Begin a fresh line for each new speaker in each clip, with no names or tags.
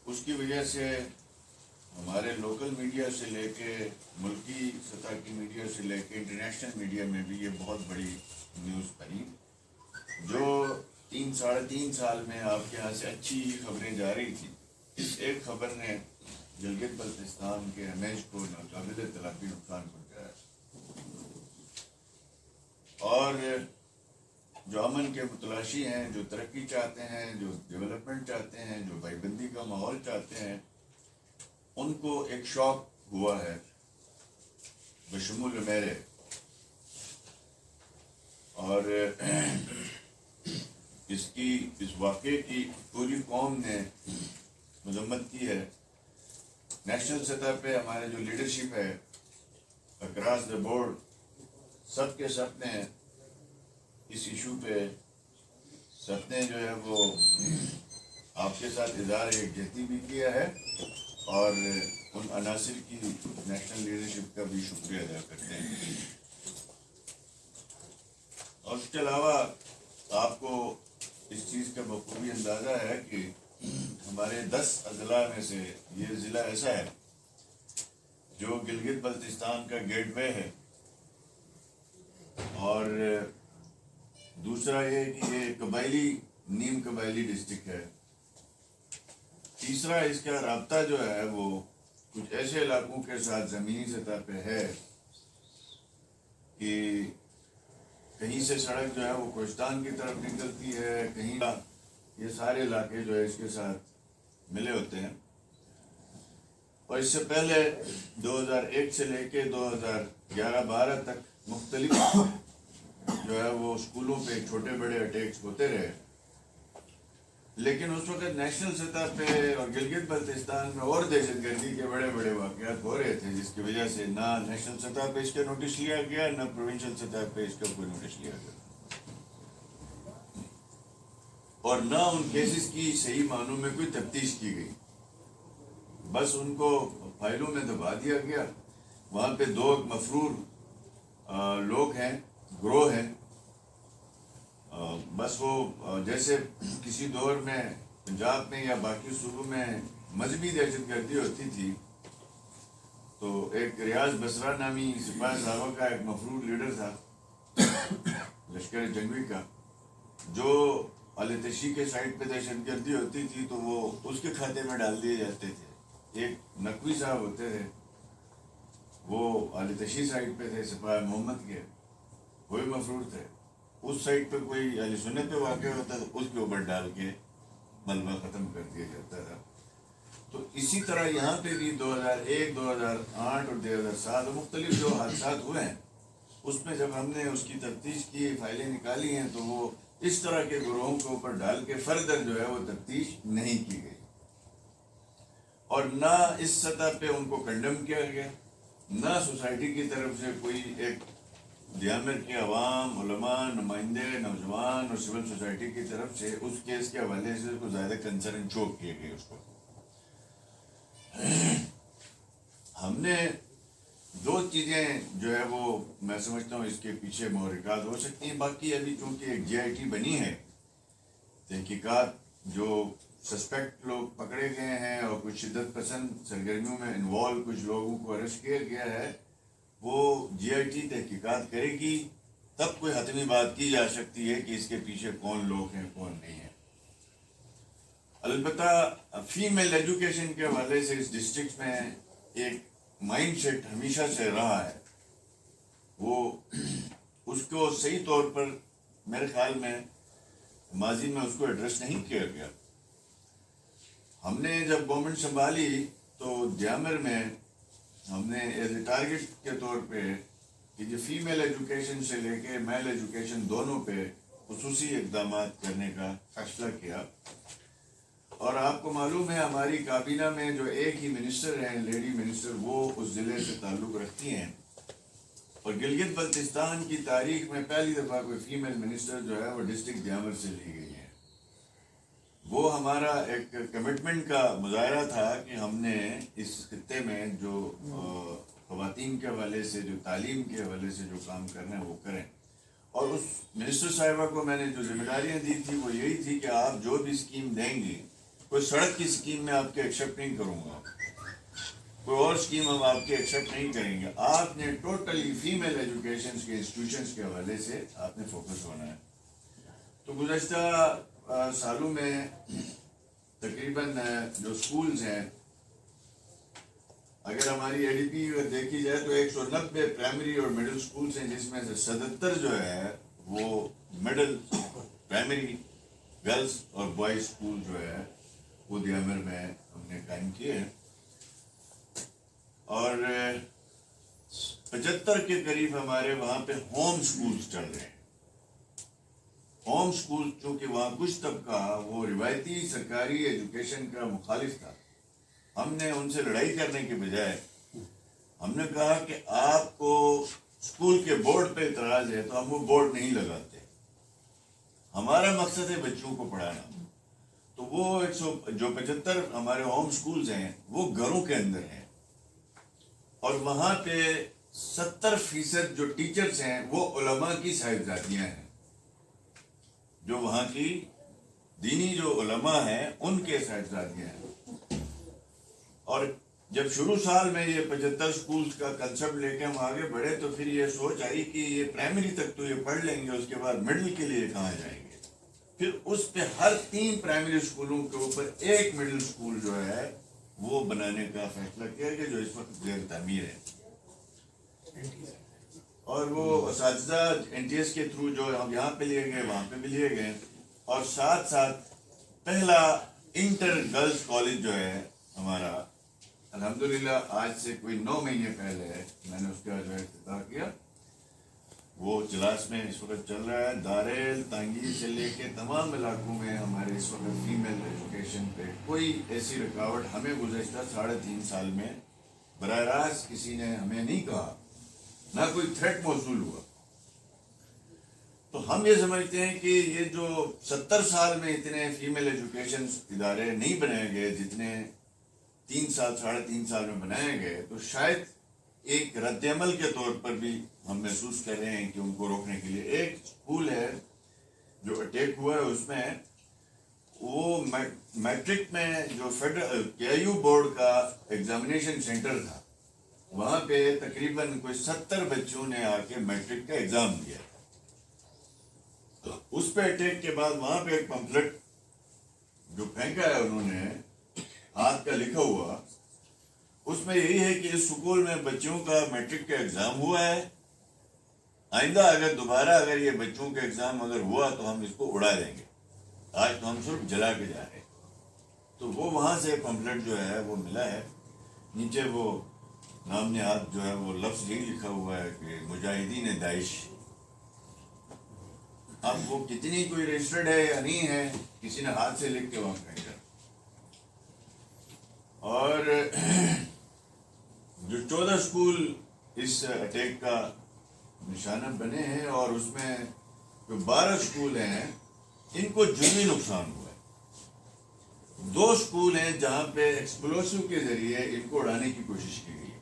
اس کی وجہ سے ہمارے لوکل میڈیا سے لے کے ملکی سطح کی میڈیا سے لے کے انٹرنیشنل میڈیا میں بھی یہ بہت بڑی نیوز بنی، جو 3 ساڑھے 3 سال میں آپ کے یہاں سے اچھی خبریں جا رہی تھی، اس ایک خبر نے گلگت بلتستان کے امیج کو ناقابل تلافی نقصان پہنچایا، اور جو امن کے متلاشی ہیں، جو ترقی چاہتے ہیں، جو ڈیولپمنٹ چاہتے ہیں، جو بھائی بندی کا ماحول چاہتے ہیں، ان کو ایک شوق ہوا ہے بشمول میرے، اور اس واقعے کی پوری قوم نے مذمت کی ہے۔ نیشنل سطح پہ ہمارے جو لیڈرشپ ہے اکراس دا بورڈ، سب کے سب نے اس ایشو پہ سب نے جو ہے وہ آپ کے ساتھ اظہار یکجہتی بھی کیا ہے، اور ان عناصر کی نیشنل لیڈرشپ کا بھی شکریہ ادا کرتے ہیں۔ اور اس کے علاوہ آپ کو اس چیز کا بخوبی اندازہ ہے کہ ہمارے 10 اضلاع میں سے یہ ضلع ایسا ہے جو گلگت بلتستان کا گیٹ وے ہے، اور دوسرا یہ کہ یہ قبائلی نیم قبائلی ڈسٹرکٹ ہے، تیسرا اس کا رابطہ جو ہے وہ کچھ ایسے علاقوں کے ساتھ زمینی سطح پہ ہے کہ کہیں سے سڑک جو ہے وہ کوہستان کی طرف نکلتی ہے، کہیں یہ سارے علاقے جو ہے اس کے ساتھ ملے ہوتے ہیں۔ اور اس سے پہلے 2001 سے لے کے 2011-12 تک مختلف جو ہے وہ اسکولوں پہ چھوٹے بڑے اٹیکس ہوتے رہے، لیکن اس وقت نیشنل سطح پہ اور گلگت بلتستان میں اور دہشت گردی کے بڑے بڑے واقعات ہو رہے تھے، جس کی وجہ سے نہ نیشنل سطح پہ اس کا نوٹس لیا گیا، نہ پروونشل سطح پہ اس کا کوئی نوٹس لیا گیا، اور نہ ان کیسز کی صحیح معنوں میں کوئی تفتیش کی گئی، بس ان کو فائلوں میں دبا دیا گیا۔ وہاں پہ 2 مفرور لوگ ہیں، گروہ ہیں، بس وہ جیسے کسی دور میں پنجاب میں یا باقی صوبوں میں مذہبی دہشت گردی ہوتی تھی، تو ایک ریاض بسرا نامی سپاہی صاحبہ کا ایک مفرور لیڈر تھا لشکر جنگوی کا، جو تشیح کے سائٹ پہ دہشت گردی ہوتی تھی تو وہ اس کے کھاتے میں ڈال دیے جاتے تھے۔ ایک نقوی صاحب ہوتے تھے، وہ تشیح سائٹ پہ تھے، سپاہی محمد کے، وہی مفرور تھے۔ اس سائٹ پہ کوئی اہل سنت پہ واقع ہوتا تو اس کے اوپر ڈال کے ملبہ ختم کر دیا جاتا تھا۔ تو اسی طرح یہاں پہ بھی 2001، 2008 اور 2007 مختلف جو حادثات ہوئے ہیں، اس میں جب ہم نے اس کی تفتیش کی، فائلیں نکالی ہیں، تو وہ اس طرح کے گروہوں کے اوپر ڈال کے فردر جو ہے وہ تفتیش نہیں کی گئی، اور نہ اس سطح پہ ان کو کنڈم کیا گیا، نہ سوسائٹی کی طرف سے کوئی ایک دیامر کے عوام، علماء، نمائندے، نوجوان اور سول سوسائٹی کی طرف سے اس کیس کے حوالے سے اس کو زیادہ کنسرن شو کیے گئے۔ اس کو ہم نے 2 چیزیں جو ہے وہ میں سمجھتا ہوں اس کے پیچھے محرکات ہو سکتی ہیں۔ باقی ابھی چونکہ ایک GIT بنی ہے، تحقیقات، جو سسپیکٹ لوگ پکڑے گئے ہیں اور کچھ شدت پسند سرگرمیوں میں انوالو کچھ لوگوں کو اریسٹ کیا گیا ہے، وہ GIT تحقیقات کرے گی، تب کوئی حتمی بات کی جا سکتی ہے کہ اس کے پیچھے کون لوگ ہیں، کون نہیں ہیں۔ البتہ فیمیل ایجوکیشن کے حوالے سے اس ڈسٹرکٹ میں ایک مائنڈ سیٹ ہمیشہ سے رہا ہے، وہ اس کو صحیح طور پر میرے خیال میں ماضی میں اس کو ایڈریس نہیں کیا گیا۔ ہم نے جب گورنمنٹ سنبھالی تو دیامر میں ہم نے ایز اے ٹارگیٹ کے طور پہ کہ جو فیمیل ایجوکیشن سے لے کے میل ایجوکیشن دونوں پہ خصوصی اقدامات کرنے کا فیصلہ کیا، اور آپ کو معلوم ہے ہماری کابینہ میں جو ایک ہی منسٹر ہیں، لیڈی منسٹر، وہ اس ضلع سے تعلق رکھتی ہیں، اور گلگت بلتستان کی تاریخ میں پہلی دفعہ کوئی فیمیل منسٹر جو ہے وہ ڈسٹرکٹ دیامر سے لی گئی ہے۔ وہ ہمارا ایک کمٹمنٹ کا مظاہرہ تھا کہ ہم نے اس خطے میں جو خواتین کے حوالے سے، جو تعلیم کے حوالے سے جو کام کرنا ہے وہ کریں، اور اس منسٹر صاحبہ کو میں نے جو ذمہ داریاں دی تھی وہ یہی تھی کہ آپ جو بھی اسکیم دیں گی کوئی سڑک کی اسکیم میں آپ کے ایکسیپٹ نہیں کروں گا, کوئی اور اسکیم ہم آپ کے ایکسیپٹ نہیں کریں گے. آپ نے ٹوٹلی فیمیل ایجوکیشن کے انسٹیٹیوشنس کے حوالے سے آپ نے فوکس ہونا ہے. تو گزشتہ سالوں میں تقریباً جو اسکولز ہیں, اگر ہماری اے ڈی پی دیکھی جائے تو 190 پرائمری اور مڈل اسکولس ہیں, جس میں سے 77 جو ہے وہ مڈل پرائمری گرلس اور بوائز اسکول جو ہے وہ دیامر میں ہم نے قائم کیے ہیں. اور 75 کے قریب ہمارے وہاں پہ ہوم اسکولس چل رہے ہیں. ہوم اسکول چونکہ وہاں کچھ طبقہ وہ روایتی سرکاری ایجوکیشن کا مخالف تھا, ہم نے ان سے لڑائی کرنے کے بجائے ہم نے کہا کہ آپ کو اسکول کے بورڈ پہ اعتراض ہے تو ہم وہ بورڈ نہیں لگاتے, ہمارا مقصد ہے بچوں کو پڑھانا. تو وہ 75 ہمارے ہوم اسکولز ہیں وہ گھروں کے اندر ہیں, اور وہاں پہ 70% جو ٹیچرز ہیں وہ علماء کی صاحبزادیاں ہیں, جو وہاں کی دینی جو علماء ہیں ان کے صاحبزادیاں ہیں. اور جب شروع سال میں یہ 75 اسکولس کا کنسپٹ لے کے ہم آگے بڑھے تو پھر یہ سوچ آئی کہ یہ پرائمری تک تو یہ پڑھ لیں گے, اس کے بعد مڈل کے لیے کہاں جائیں گے. پھر اس پہ ہر 3 پرائمری اسکولوں کے اوپر ایک مڈل اسکول جو ہے وہ بنانے کا فیصلہ کیا گیا, جو اس وقت زیر تعمیر ہے. اور وہ اساتذہ این ٹی ایس کے تھرو جو ہم یہاں پہ لیے گئے وہاں پہ بھی لیے گئے, اور ساتھ ساتھ پہلا انٹر گرلس کالج جو ہے ہمارا الحمدللہ آج سے کوئی 9 مہینے پہلے میں نے اس کا جو افتتاح کیا, وہ چلاس میں اس وقت چل رہا ہے. داریل تانگیر سے لے کے تمام علاقوں میں ہمارے اس وقت فیمیل ایجوکیشن پہ کوئی ایسی رکاوٹ ہمیں گزشتہ 3.5 سال میں براہ راست کسی نے ہمیں نہیں کہا, نہ کوئی تھریٹ موصول ہوا. تو ہم یہ سمجھتے ہیں کہ یہ جو 70 سال میں اتنے فیمیل ایجوکیشن ادارے نہیں بنائے گئے جتنے 3 سال 3.5 سال میں بنائے گئے, تو شاید ایک رد عمل کے طور پر بھی ہم محسوس کر رہے ہیں کہ ان کو روکنے کے لیے ایک اسکول ہے جو اٹیک ہوا ہے, اس میں وہ میٹرک میں جو فیڈرل کے آئی یو بورڈ کا ایگزامینیشن سینٹر تھا, وہاں پہ تقریباً کوئی 70 بچوں نے آ کے میٹرک کا ایگزام دیا. اس پہ اٹیک کے بعد وہاں پہ ایک پمفلٹ جو پھینکا ہے انہوں نے ہاتھ کا لکھا ہوا, اس میں یہی ہے کہ اس سکول میں بچوں کا میٹرک کا ایگزام ہوا ہے, آئندہ اگر دوبارہ اگر یہ بچوں کا ایگزام اگر ہوا تو ہم اس کو اڑا دیں گے, آج تو ہم صرف جلا کے جا رہے ہیں. تو وہ وہاں سے پمفلٹ جو ہے وہ ملا ہے, نیچے وہ نام نہاد جو ہے وہ لفظ یہی لکھا ہوا ہے کہ مجاہدین داعش. اب وہ کتنی کوئی رجسٹرڈ ہے یا نہیں ہے, کسی نے ہاتھ سے لکھ کے وہاں پھینکا. اور جو 14 اسکول اس اٹیک کا نشانہ بنے ہیں, اور اس میں جو 12 اسکول ہیں ان کو جزوی نقصان ہوا ہے. 2 اسکول ہیں جہاں پہ ایکسپلوسو کے ذریعے ان کو اڑانے کی کوشش کی گئی ہے,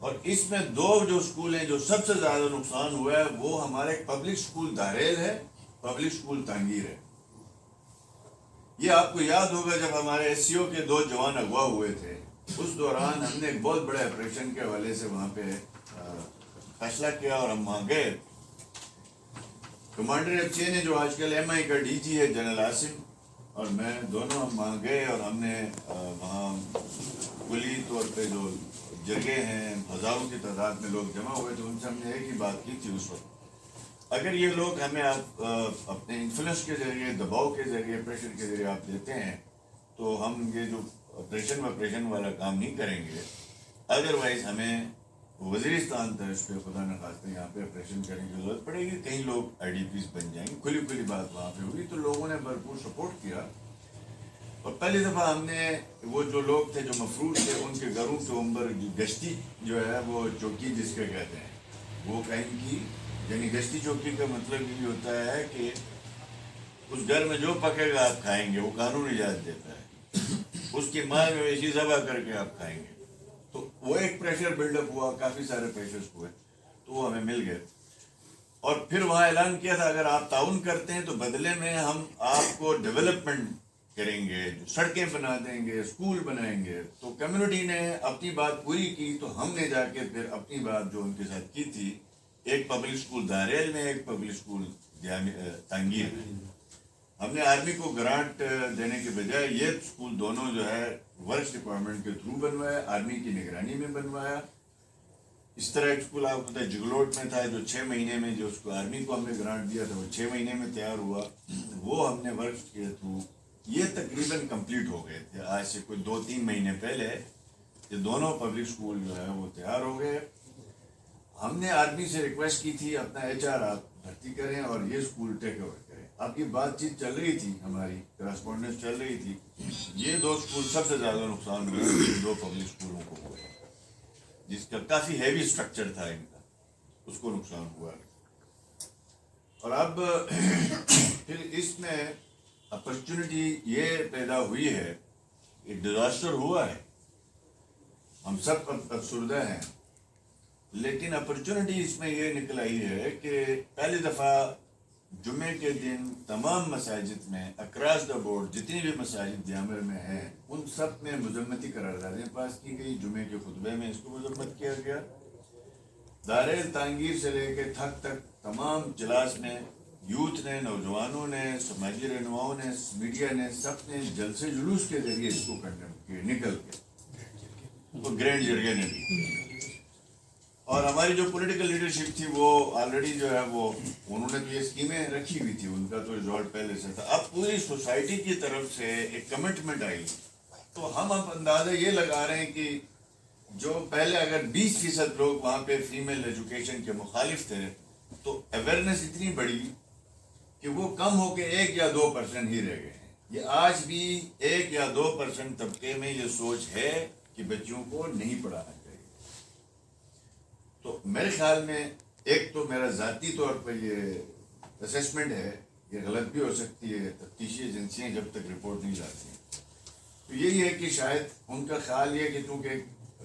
اور اس میں 2 جو اسکول ہیں جو سب سے زیادہ نقصان ہوا ہے وہ ہمارے پبلک اسکول داریل ہے, پبلک اسکول تانگیر ہے. یہ آپ کو یاد ہوگا جب ہمارے ایس سی او کے 2 جوان اغوا ہوئے تھے, اس دوران ہم نے ایک بہت بڑے آپریشن کے حوالے سے وہاں پہ فیصلہ کیا, اور ہم وہاں گئے. کمانڈر ایف سی نے جو آج کل ایم آئی کا ڈی جی ہے جنرل عاصم اور میں دونوں ہم وہاں گئے, اور ہم نے وہاں کلی طور پہ جو جگہ ہیں ہزاروں کی تعداد میں لوگ جمع ہوئے تھے, ان سے ہم نے ایک ہی بات کی تھی اس وقت, اگر یہ لوگ ہمیں آپ اپنے انفلوئنس کے ذریعے, دباؤ کے ذریعے, پریشر کے ذریعے آپ دیتے ہیں تو ہم یہ جو آپریشن والا کام نہیں کریں گے. ادروائز ہمیں وزیرستان تک اس پہ خدا نخواستہ یہاں پہ آپریشن کرنے کی ضرورت پڑے گی, کئی لوگ آئی ڈی پیز بن جائیں گے. کھلی بات وہاں پہ ہوئی تو لوگوں نے بھرپور سپورٹ کیا, اور پہلی دفعہ ہم نے وہ جو لوگ تھے جو مفروض تھے ان کے گھروں کے اوپر گشتی جو ہے وہ چوکی جس کے کہتے ہیں وہ قائم کی. یعنی گشتی چوکی کا مطلب یہ ہوتا ہے کہ اس گھر میں جو پکے گا آپ کھائیں گے, وہ قانون اجازت دیتا ہے. اس کی ماں مویشی ذبح کر کے آپ کھائیں گے. تو وہ ایک پریشر بلڈ اپ ہوا, کافی سارے پریشرز ہوئے, تو وہ ہمیں مل گئے. اور پھر وہاں اعلان کیا تھا اگر آپ تعاون کرتے ہیں تو بدلے میں ہم آپ کو ڈیولپمنٹ کریں گے, جو سڑکیں بنا دیں گے, اسکول بنائیں گے. تو کمیونٹی نے اپنی بات پوری کی, تو ہم نے جا کے پھر اپنی بات جو ان کے ساتھ کی تھی, ایک پبلک اسکول داریل میں, ایک پبلک اسکول تانگیر میں, ہم نے آرمی کو گرانٹ دینے کے بجائے یہ اسکول دونوں جو ہے ورکس ڈپارٹمنٹ کے تھرو بنوایا, آرمی کی نگرانی میں بنوایا. اس طرح ایک اسکول آپ کو پتہ ہے جگلوٹ میں تھا, جو 6 مہینے میں, جو اس کو آرمی کو ہم نے گرانٹ دیا تھا, وہ 6 مہینے میں تیار ہوا. وہ ہم نے ورکس کے تھرو, یہ تقریباً کمپلیٹ ہو گئے تھے آج سے کوئی 2-3 مہینے پہلے. یہ دونوں پبلک اسکول جو ہے وہ تیار ہو گئے. ہم نے آرمی سے ریکویسٹ کی تھی اپنا HR آپ بھرتی کریں اور یہ اسکول ٹیک اوور کریں. آپ کی بات چیت چل رہی تھی, ہماری کرسپونڈنس چل رہی تھی. یہ 2 اسکول سب سے زیادہ نقصان ہوئے, 2 پبلک اسکولوں کو ہوئے, جس کا کافی ہیوی اسٹرکچر تھا ان کا, اس کو نقصان ہوا. اور اب پھر اس میں اپرچونٹی یہ پیدا ہوئی ہے, ایک ڈیزاسٹر ہوا ہے, ہم سب افسردہ ہیں, لیکن اپرچونٹی اس میں یہ نکل آئی ہے کہ پہلی دفعہ جمعے کے دن تمام مساجد میں اکراس دا بورڈ جتنی بھی مساجد دیامر میں ہیں ان سب میں مذمتی قراردادیں پاس کی گئی. جمعے کے خطبے میں اس کو مذمت کیا گیا. داریل تانگیر سے لے کے تھک تک تمام اجلاس میں یوتھ نے, نوجوانوں نے, سماجی رہنماؤں نے, میڈیا نے, سب نے جلسے جلوس کے ذریعے اس کو کنڈیم کیے نکل کے, وہ گرینڈ جرگے نے بھی. اور ہماری جو پولیٹیکل لیڈرشپ تھی وہ آلریڈی جو ہے وہ انہوں نے تو یہ اسکیمیں رکھی ہوئی تھی, ان کا تو ریزالٹ پہلے سے تھا. اب پوری سوسائٹی کی طرف سے ایک کمٹمنٹ آئی, تو ہم اب اندازہ یہ لگا رہے ہیں کہ جو پہلے اگر 20% لوگ وہاں پہ فیمیل ایجوکیشن کے مخالف تھے, تو اویئرنیس اتنی بڑی کہ وہ کم ہو کے 1 یا 2% ہی رہ گئے ہیں. یہ آج بھی 1 یا 2% طبقے میں یہ سوچ ہے کہ بچیوں کو نہیں پڑھانا چاہیے. تو میرے خیال میں ایک تو میرا ذاتی طور پر یہ اسیسمنٹ ہے, یہ غلط بھی ہو سکتی ہے, تفتیشی ایجنسیاں جب تک رپورٹ نہیں لاتی ہیں, تو یہی ہے کہ شاید ان کا خیال یہ کہ چونکہ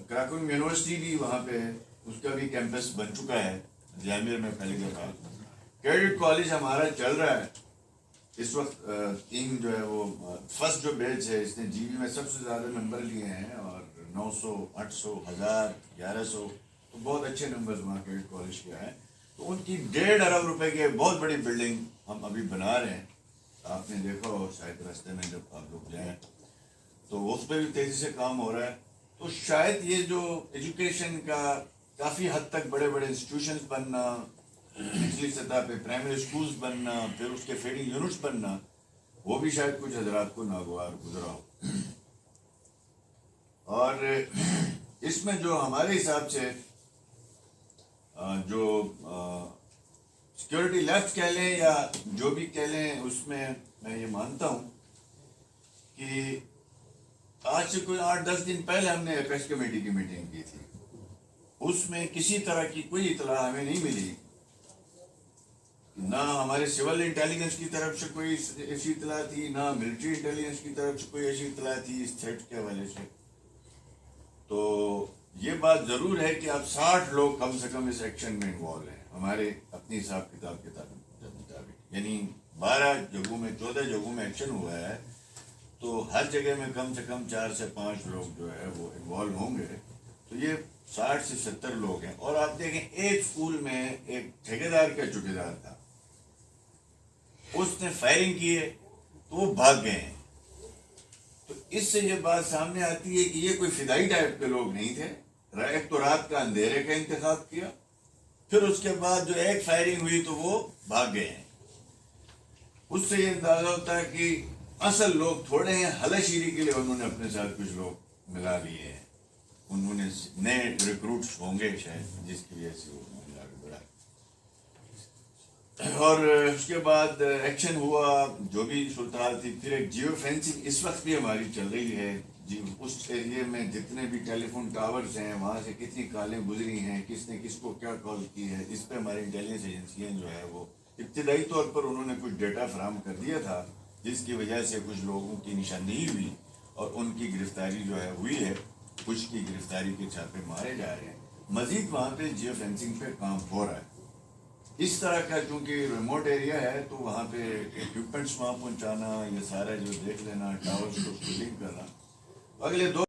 کراکم یونیورسٹی بھی وہاں پہ ہے, اس کا بھی کیمپس بن چکا ہے جامعہ میں پہلے دفعہ. کیڈٹ کالج ہمارا چل رہا ہے اس وقت, 3 جو ہے وہ فرسٹ جو بیچ ہے اس نے GB میں سب سے زیادہ نمبر لیے ہیں, اور 900, 800, 1000, 1100, تو بہت اچھے نمبرز وہاں کیڈٹ کالج کے ہیں. تو ان کی 1.5 ارب روپے کی بہت بڑی بلڈنگ ہم ابھی بنا رہے ہیں. آپ نے دیکھا ہو شاید راستے میں جب آپ لوگ جائیں, تو اس پہ بھی تیزی سے کام ہو رہا ہے. تو شاید یہ جو ایجوکیشن کا کافی حد تک بڑے بڑے انسٹیٹیوشنز بننا, نچلی سطح پہ پرائمری اسکولز بننا, پھر اس کے فیڈنگ یونٹس بننا, وہ بھی شاید کچھ حضرات کو ناگوار گزرا ہو. اور اس میں جو ہمارے حساب سے جو سیکیورٹی لیفٹ کہہ لیں یا جو بھی کہہ لیں, اس میں میں یہ مانتا ہوں کہ آج سے کوئی 8-10 دن پہلے ہم نے ایپیکس کمیٹی کی میٹنگ کی تھی, اس میں کسی طرح کی کوئی اطلاع ہمیں نہیں ملی, نہ ہمارے سول انٹیلیجنس کی طرف سے کوئی ایسی اطلاع تھی, نہ ملٹری انٹیلیجنس کی طرف سے کوئی ایسی اطلاع تھی اس تھریٹ کے حوالے سے. تو یہ بات ضرور ہے کہ اب 60 لوگ کم سے کم اس ایکشن میں انوالو ہیں ہمارے اپنی حساب کتاب مطابق, یعنی 12 جگہوں میں 14 جگہوں میں ایکشن ہوا ہے, تو ہر جگہ میں کم سے کم 4 سے 5 لوگ جو ہے وہ انوالو ہوں گے. تو یہ 60 سے 70 لوگ ہیں. اور آپ دیکھیں ایک اسکول میں ایک ٹھیکیدار کا چوکیدار تھا, اس نے فائرنگ کی ہے تو وہ بھاگ گئے ہیں. تو اس سے یہ بات سامنے آتی ہے کہ یہ کوئی فدائی ٹائپ کے لوگ نہیں تھے. ایک تو رات کا اندھیرے کا انتخاب کیا, پھر اس کے بعد جو ایک فائرنگ ہوئی تو وہ بھاگ گئے ہیں. اس سے یہ اندازہ ہوتا ہے کہ اصل لوگ تھوڑے ہیں, ہلا شیری کے لیے انہوں نے اپنے ساتھ کچھ لوگ ملا لیے ہیں, انہوں نے نئے ریکروٹس ہوں گے شاید, جس کی وجہ سے وہ بڑھا. اور اس کے بعد ایکشن ہوا, جو بھی صورتحال تھی. پھر ایک جیو فینسنگ اس وقت بھی ہماری چل رہی ہے. اس ایریے میں جتنے بھی ٹیلی فون ٹاورز ہیں وہاں سے کتنی کالیں گزری ہیں, کس نے کس کو کیا کال کی ہے, اس پہ ہماری انٹیلیجنس ایجنسیاں جو ہے وہ ابتدائی طور پر انہوں نے کچھ ڈیٹا فراہم کر دیا تھا, جس کی وجہ سے کچھ لوگوں کی نشاندہی ہوئی اور ان کی گرفتاری جو ہے ہوئی ہے. کچھ کی گرفتاری کے چھاپے مارے جا رہے ہیں. مزید وہاں پہ جیو فینسنگ پہ کام ہو رہا ہے. اس طرح کا چونکہ ریموٹ ایریا ہے تو وہاں پہ اکوپمنٹس وہاں پہنچانا، یہ سارا جو دیکھ لینا، ٹاورس کو لنک کرنا، اگلے 2